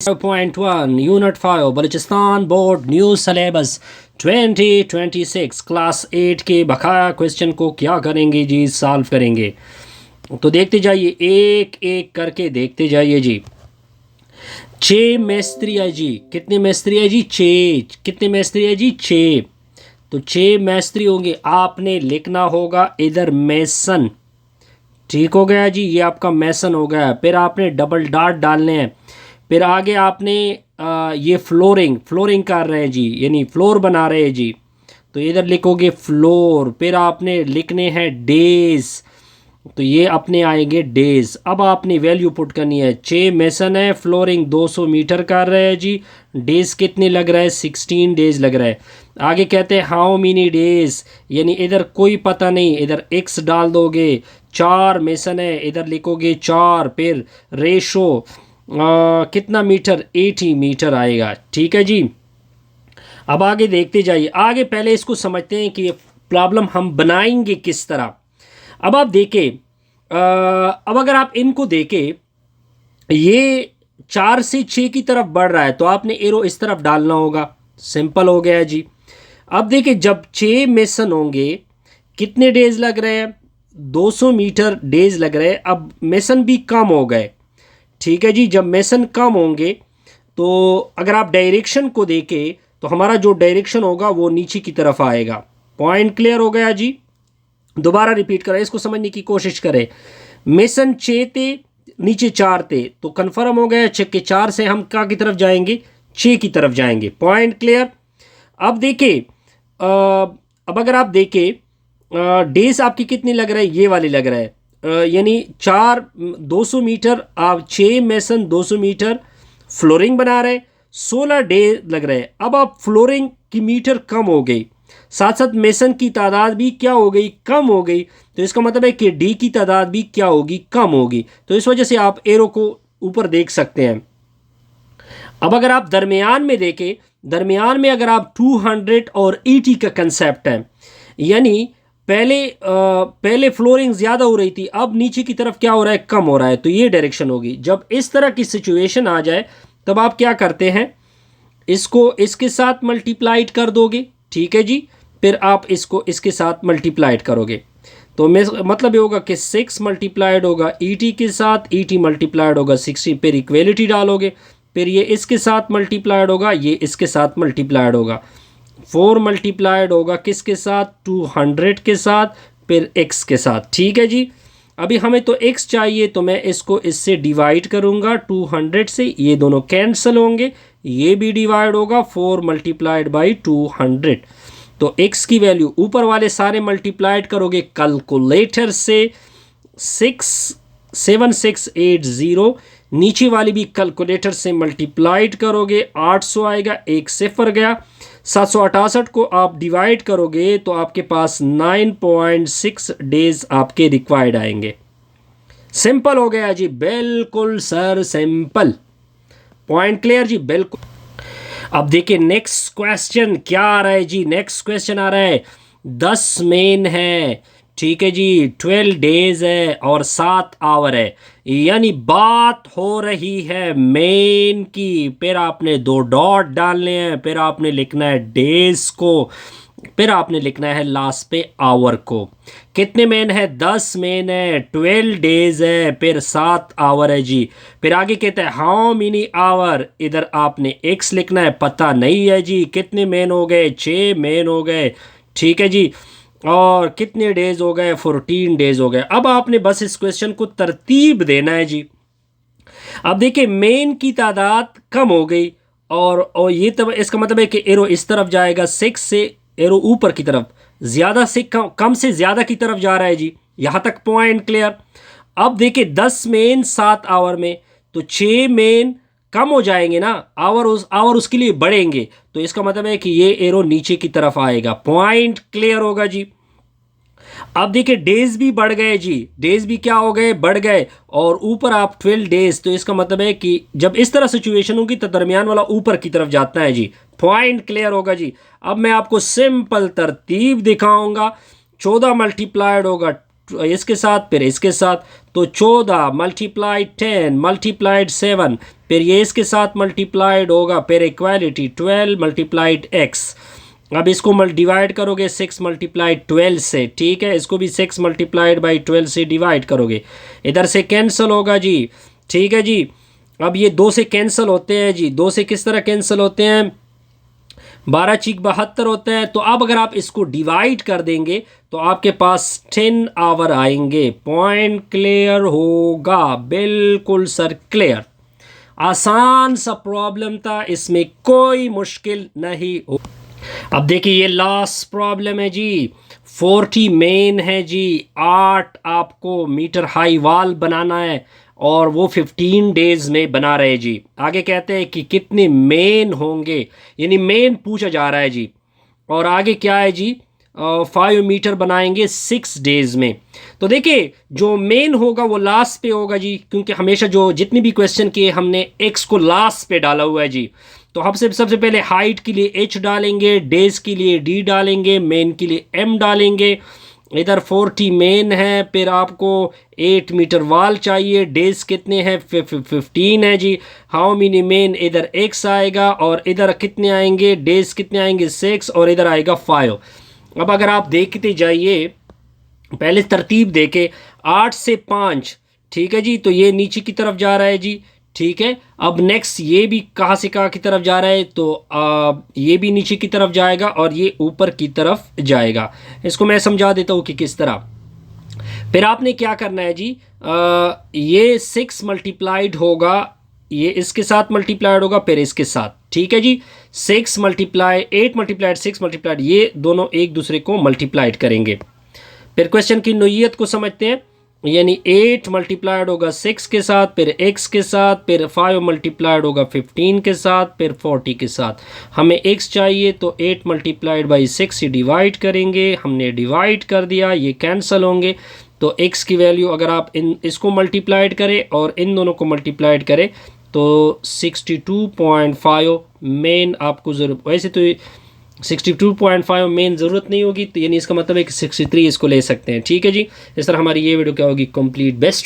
5.1 Unit 5 Balochistan board new syllabus 2026 class 8 के बकाया question को क्या करेंगे जी, सॉल्व करेंगे। तो देखते जाइए, एक एक करके देखते जाइए जी। 6 मिस्त्री है जी। कितने मिस्त्री है जी? 6। कितने मिस्त्री है जी? 6। तो 6 मिस्त्री होंगे। आपने लिखना होगा इधर मेसन। ठीक हो गया जी, ये आपका मेसन हो गया। फिर आपने डबल डॉट डालने हैं। फिर आगे आपने ये फ्लोरिंग कर रहे हैं जी, यानी फ्लोर बना रहे हैं जी, तो इधर लिखोगे फ्लोर। फिर आपने लिखने हैं डेज, तो ये अपने आएंगे डेज। अब आपने वैल्यू पुट करनी है। 6 मेसन है, फ्लोरिंग 200 मीटर कर रहे हैं जी। डेज कितने लग रहा है? 16 डेज लग रहा है। आगे कहते हैं हाउ मेनी डेज, यानी इधर कोई पता नहीं, इधर एक्स डाल दोगे। 4 मेसन है, इधर लिखोगे 4। फिर रेशो कितना मीटर? 80 मीटर आएगा। ठीक है जी। अब आगे देखते जाइए। आगे पहले इसको समझते हैं कि प्रॉब्लम हम बनाएंगे किस तरह। अब आप देखें, अब अगर आप इनको देखें, ये 4 से 6 की तरफ बढ़ रहा है, तो आपने एरो इस तरफ डालना होगा। सिंपल हो गया जी। अब देखिए, जब 6 मेसन होंगे, कितने डेज लग रहे हैं? 200 मीटर डेज लग रहे हैं। अब मेसन भी कम हो गए। ठीक है जी। जब मेसन कम होंगे, तो अगर आप डायरेक्शन को देखें, तो हमारा जो डायरेक्शन होगा वो नीचे की तरफ आएगा। पॉइंट क्लियर हो गया जी। दोबारा रिपीट करें, इसको समझने की कोशिश करें। मेसन 6 थे, नीचे 4 थे, तो कन्फर्म हो गया 6 के 4 से हम क्या की तरफ जाएंगे? 6 की तरफ जाएंगे। Point clear. अब देखिए, अब अगर आप देखें, डेज आपकी कितनी लग रहा है? ये वाली लग रहा है, यानी 200 मीटर। आप 6 मेसन 200 मीटर फ्लोरिंग बना रहे, 16 डे लग रहे हैं। अब आप फ्लोरिंग की मीटर कम हो गई, साथ साथ मेसन की तादाद भी क्या हो गई? कम हो गई। तो इसका मतलब है कि डी की तादाद भी क्या होगी? कम होगी। तो इस वजह से आप एरो को ऊपर देख सकते हैं। अब अगर आप दरमियान में देखें, दरमियान में अगर आप 200 और 80 का कंसेप्ट है, यानी पहले फ्लोरिंग ज़्यादा हो रही थी, अब नीचे की तरफ क्या हो रहा है? कम हो रहा है। तो ये डायरेक्शन होगी। जब इस तरह की सिचुएशन आ जाए, तब आप क्या करते हैं? इसको इसके साथ मल्टीप्लाइड कर दोगे। ठीक है जी। फिर आप इसको इसके साथ मल्टीप्लाइड करोगे, तो मतलब ये होगा कि 6 मल्टीप्लाइड होगा ET के साथ, ET मल्टीप्लाइड होगा 60। फिर इक्वेलिटी डालोगे। फिर ये इसके साथ मल्टीप्लाइड होगा, ये इसके साथ मल्टीप्लाइड होगा। 4 मल्टीप्लाइड होगा किसके साथ? 200 के साथ, फिर x के साथ। ठीक है जी। अभी हमें तो x चाहिए, तो मैं इसको इससे डिवाइड करूंगा 200 से, ये दोनों कैंसिल होंगे, ये भी डिवाइड होगा 4 मल्टीप्लाइड बाई 200। तो x की वैल्यू ऊपर वाले सारे मल्टीप्लाइड करोगे कैलकुलेटर से 7680, नीचे वाली भी कैलकुलेटर से मल्टीप्लाइड करोगे, 800 आएगा, एक सिफर गया। 768 को आप डिवाइड करोगे तो आपके पास 9.6 डेज आपके रिक्वायर्ड आएंगे। सिंपल हो गया जी, बिल्कुल सर, सिंपल। पॉइंट क्लियर जी, बिल्कुल। अब देखिए नेक्स्ट क्वेश्चन क्या आ रहा है जी। नेक्स्ट क्वेश्चन आ रहा है 10 मेन है, ठीक है जी, 12 डेज है और 7 आवर है, यानी बात हो रही है मेन की। फिर आपने 2 डॉट डालने हैं, फिर आपने लिखना है डेज को, फिर आपने लिखना है लास्ट पे आवर को। कितने मेन है? 10 मेन है, 12 डेज है, फिर 7 आवर है जी। फिर आगे कहता है हाउ मेनी आवर, इधर आपने x लिखना है, पता नहीं है जी। कितने मेन हो गए? 6 मेन हो गए। ठीक है जी। और कितने डेज हो गए? 14 डेज हो गए। अब आपने बस इस क्वेश्चन को तरतीब देना है जी। अब देखिए, मेन की तादाद कम हो गई, और ये तब इसका मतलब है कि एरो इस तरफ जाएगा, 6 से एरो ऊपर की तरफ, ज़्यादा से कम से ज़्यादा की तरफ जा रहा है जी। यहाँ तक पॉइंट क्लियर। अब देखिए 10 मेन 7 आवर में, तो 6 मेन कम हो जाएंगे ना, आवर उसके लिए बढ़ेंगे, तो इसका मतलब है कि ये एरो नीचे की तरफ आएगा। पॉइंट क्लियर होगा जी। अब देखिए डेज भी बढ़ गए जी, डेज भी क्या हो गए? बढ़ गए, और ऊपर आप 12 डेज, तो इसका मतलब है कि जब इस तरह सिचुएशन होगी तो दरमियान वाला ऊपर की तरफ जाता है जी। पॉइंट क्लियर होगा जी। अब मैं आपको सिंपल तरतीब दिखाऊंगा। 14 मल्टीप्लाइड होगा इसके साथ, फिर इसके साथ, तो 14 मल्टीप्लाइड 10 मल्टीप्लाइड 7, फिर ये इसके साथ मल्टीप्लाइड होगा, फिर इक्वालिटी 12 मल्टीप्लाइड एक्स। अब इसको डिवाइड करोगे 6 मल्टीप्लाइड 12 से, ठीक है, इसको भी 6 मल्टीप्लाइड बाई 12 से डिवाइड करोगे, इधर से कैंसिल होगा जी, ठीक है जी। अब ये 2 से कैंसिल होते हैं जी, 2 से किस तरह कैंसिल होते हैं, 12 चीक 72 होते हैं। तो अब अगर आप इसको डिवाइड कर देंगे तो आपके पास 10 आवर आएंगे। पॉइंट क्लियर होगा, बिल्कुल सर क्लियर। आसान सा प्रॉब्लम था, इसमें कोई मुश्किल नहीं हो। अब देखिए ये लास्ट प्रॉब्लम है जी, 40 मेन है जी, 8 आपको मीटर हाई वाल बनाना है और वो 15 डेज में बना रहे जी। आगे कहते हैं कि कितने मेन होंगे, यानी मेन पूछा जा रहा है जी। और आगे क्या है जी, 5 मीटर बनाएंगे 6 डेज में। तो देखिए जो मेन होगा वो लास्ट पे होगा जी, क्योंकि हमेशा जो जितने भी क्वेश्चन किए हमने एक्स को लास्ट पे डाला हुआ है जी। तो हम सबसे पहले हाइट के लिए एच डालेंगे, डेज के लिए डी डालेंगे, मेन के लिए एम डालेंगे। इधर 40 मेन है, फिर आपको 8 मीटर वाल चाहिए, डेज कितने हैं 15 है जी। हाउ मेनी मेन, इधर एक्स आएगा और इधर कितने आएंगे, डेज कितने आएंगे 6 और इधर आएगा 5। अब अगर आप देखते जाइए, पहले तरतीब देके 8 से 5, ठीक है जी, तो ये नीचे की तरफ जा रहा है जी, ठीक है। अब नेक्स्ट ये भी कहाँ से कहाँ की तरफ जा रहा है, तो ये भी नीचे की तरफ जाएगा और ये ऊपर की तरफ जाएगा। इसको मैं समझा देता हूँ कि किस तरह। फिर आपने क्या करना है जी, ये 6 मल्टीप्लाइड होगा, ये इसके साथ मल्टीप्लाइड होगा, फिर इसके साथ, ठीक है जी। 6 मल्टीप्लाई 8 मल्टीप्लाइड 6 मल्टीप्लाइड, ये दोनों एक दूसरे को मल्टीप्लाइड करेंगे। फिर क्वेश्चन की नोयत को समझते हैं, यानी 8 मल्टीप्लाइड होगा 6 के साथ, फिर x के साथ, फिर 5 मल्टीप्लाइड होगा 15 के साथ, फिर 40 के साथ। हमें x चाहिए तो 8 मल्टीप्लाइड बाई 6 से डिवाइड करेंगे, हमने डिवाइड कर दिया, ये कैंसिल होंगे। तो x की वैल्यू अगर आप इसको मल्टीप्लाइड करें और इन दोनों को मल्टीप्लाइड करें तो 62.5 मेन आपको ज़रूरत, वैसे तो 62.5 मेन ज़रूरत नहीं होगी, तो यानी इसका मतलब है कि 63 इसको ले सकते हैं, ठीक है जी। इस तरह हमारी ये वीडियो क्या होगी, कंप्लीट बेस्ट।